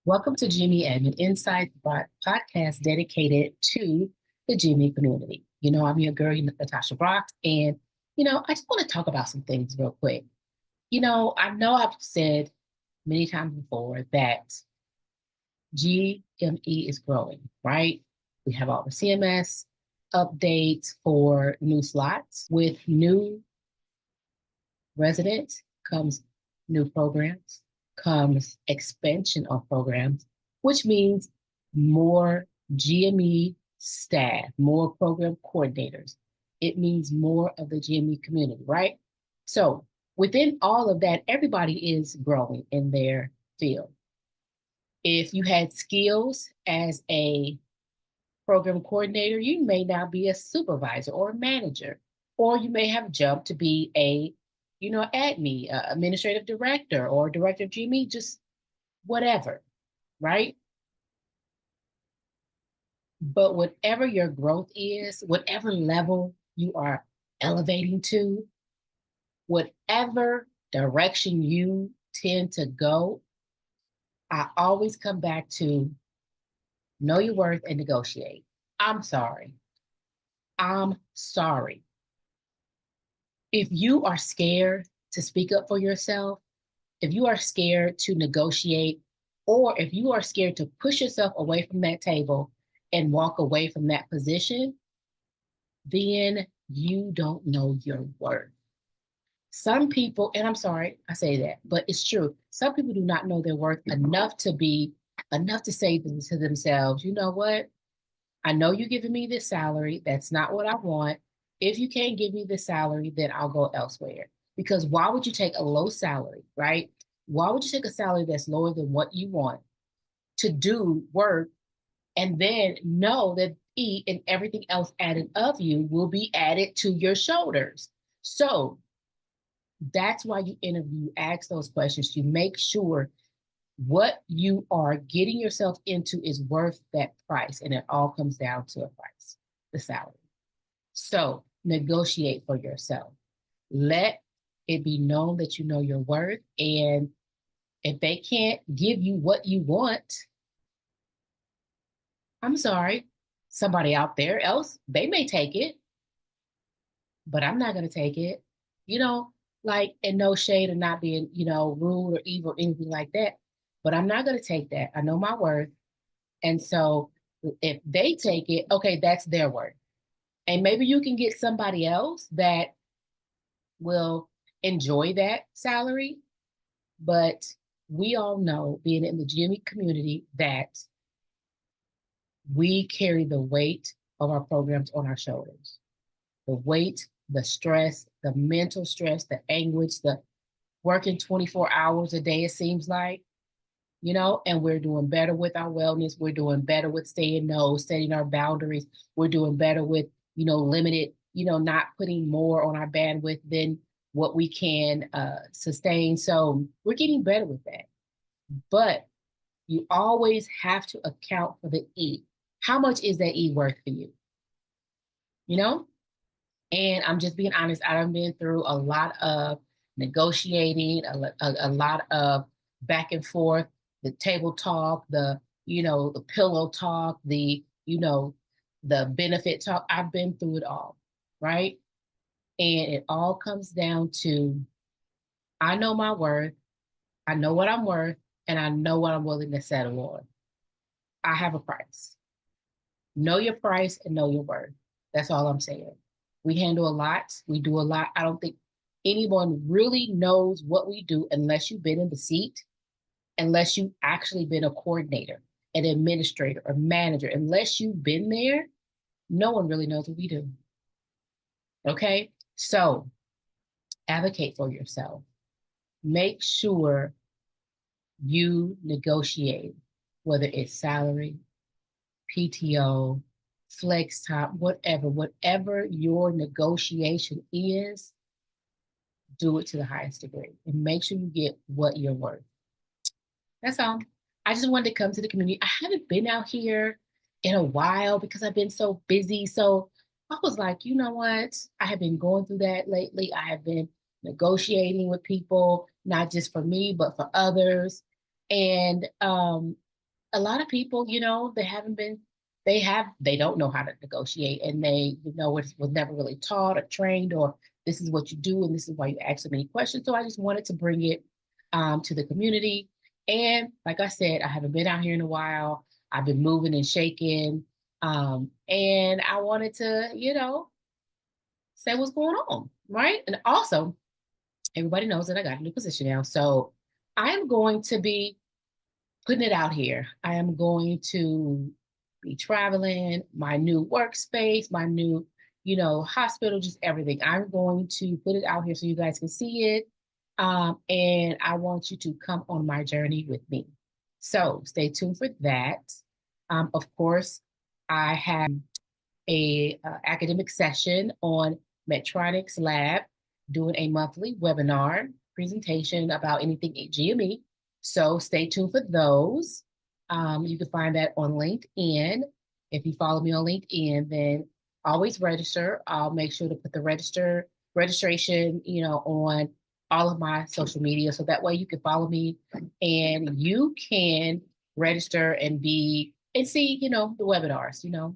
Welcome to Jimmy Admin Insight podcast dedicated to the Jimmy community. I'm your girl, Natasha Brock, and I just want to talk about some things real quick. I know I've said many times before that GME is growing, right? We have all the CMS updates for new slots. With new residents comes new programs, comes expansion of programs, which means more GME staff, more program coordinators. It means more of the GME community, right? So within all of that, everybody is growing in their field. If you had skills as a program coordinator, you may now be a supervisor or a manager, or you may have jumped to be a, admin, administrative director or director of GME, just whatever, right? But whatever your growth is, whatever level you are elevating to, whatever direction you tend to go, I always come back to know your worth and negotiate. I'm sorry. I'm sorry. If you are scared to speak up for yourself, if you are scared to negotiate, or if you are scared to push yourself away from that table and walk away from that position, then you don't know your worth. Some people, and I'm sorry, I say that, but it's true. Some people do not know their worth enough to say to themselves, you know what? I know you're giving me this salary. That's not what I want. If you can't give me this salary, then I'll go elsewhere. Because why would you take a low salary, right? Why would you take a salary that's lower than what you want to do work and then know that E and everything else added of you will be added to your shoulders? So that's why you interview, ask those questions to make sure what you are getting yourself into is worth that price. And it all comes down to a price, the salary. So negotiate for yourself. Let it be known that you know your worth. And if they can't give you what you want, I'm sorry, somebody out there else, they may take it, but I'm not going to take it. You know, like, and no shade or not being, rude or evil or anything like that. But I'm not going to take that. I know my worth. And so if they take it, okay, that's their worth. And maybe you can get somebody else that will enjoy that salary. But we all know, being in the GME community, that we carry the weight of our programs on our shoulders. The weight, the stress, the mental stress, the anguish, the working 24 hours a day, it seems like, and we're doing better with our wellness. We're doing better with saying no, setting our boundaries. We're doing better with, limited, not putting more on our bandwidth than what we can sustain. So we're getting better with that. But you always have to account for the E. How much is that E worth for you? You know? And I'm just being honest, I've been through a lot of negotiating, a lot of back and forth, the table talk, the pillow talk, the benefit talk. I've been through it all, right? And it all comes down to, I know my worth, I know what I'm worth, and I know what I'm willing to settle on. I have a price. Know your price and know your worth. That's all I'm saying. We handle a lot. We do a lot. I don't think anyone really knows what we do unless you've been in the seat, unless you've actually been a coordinator, an administrator, a manager. Unless you've been there, no one really knows what we do. Okay? So advocate for yourself. Make sure you negotiate, whether it's salary, PTO, flex time, whatever your negotiation is, do it to the highest degree and make sure you get what you're worth. That's all. I just wanted to come to the community. I haven't been out here in a while because I've been so busy. So I was like, you know what? I have been going through that lately. I have been negotiating with people, not just for me, but for others. And a lot of people, they don't know how to negotiate, and it was never really taught or trained, or this is what you do and this is why you ask so many questions. So I just wanted to bring it to the community. And like I said, I haven't been out here in a while. I've been moving and shaking. And I wanted to, say what's going on, right? And also, everybody knows that I got a new position now. So I am going to be putting it out here. I am going to be traveling, my new workspace, my new, hospital, just everything. I'm going to put it out here so you guys can see it. And I want you to come on my journey with me. So stay tuned for that. Of course, I have a academic session on Medtronics Lab, doing a monthly webinar presentation about anything at GME. So stay tuned for those. You can find that on LinkedIn. If you follow me on LinkedIn, then always register. I'll make sure to put the registration, on all of my social media. So that way you can follow me and you can register and see, the webinars,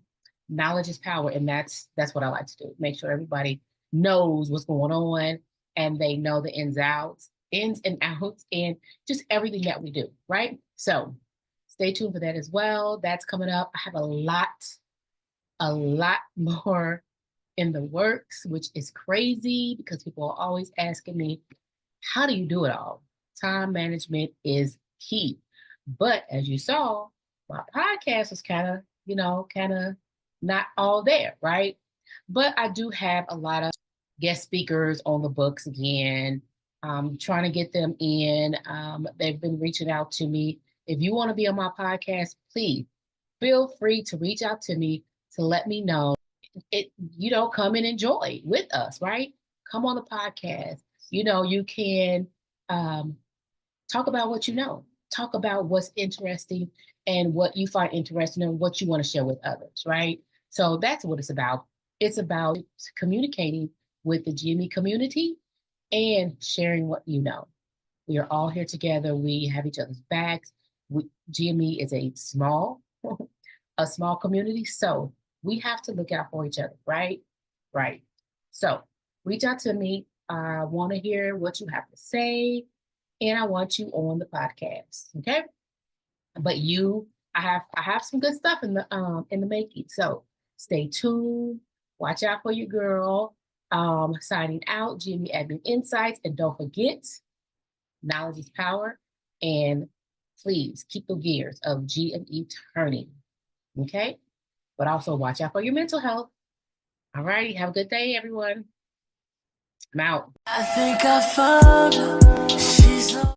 knowledge is power. And that's what I like to do. Make sure everybody knows what's going on and they know the ins and outs, and just everything that we do, right? So stay tuned for that as well. That's coming up. I have a lot more in the works, which is crazy because people are always asking me, how do you do it all? Time management is key. But as you saw, my podcast was kind of not all there, right? But I do have a lot of guest speakers on the books again, trying to get them in. They've been reaching out to me. If you want to be on my podcast, please feel free to reach out to me to let me know. Come and enjoy with us, right? Come on the podcast. You can talk about what you know, talk about what's interesting and what you find interesting and what you want to share with others, right? So that's what it's about. It's about communicating with the GME community and sharing what you know. We are all here together. We have each other's backs. GME is a small community, so we have to look out for each other, right? Right. So reach out to me. I want to hear what you have to say, and I want you on the podcast. Okay. But I have some good stuff in the making. So stay tuned. Watch out for your girl. Signing out, GME Admin Insights, and don't forget, knowledge is power. And please keep the gears of GME turning. Okay. But also watch out for your mental health. All righty. Have a good day, everyone. I'm out. I think I found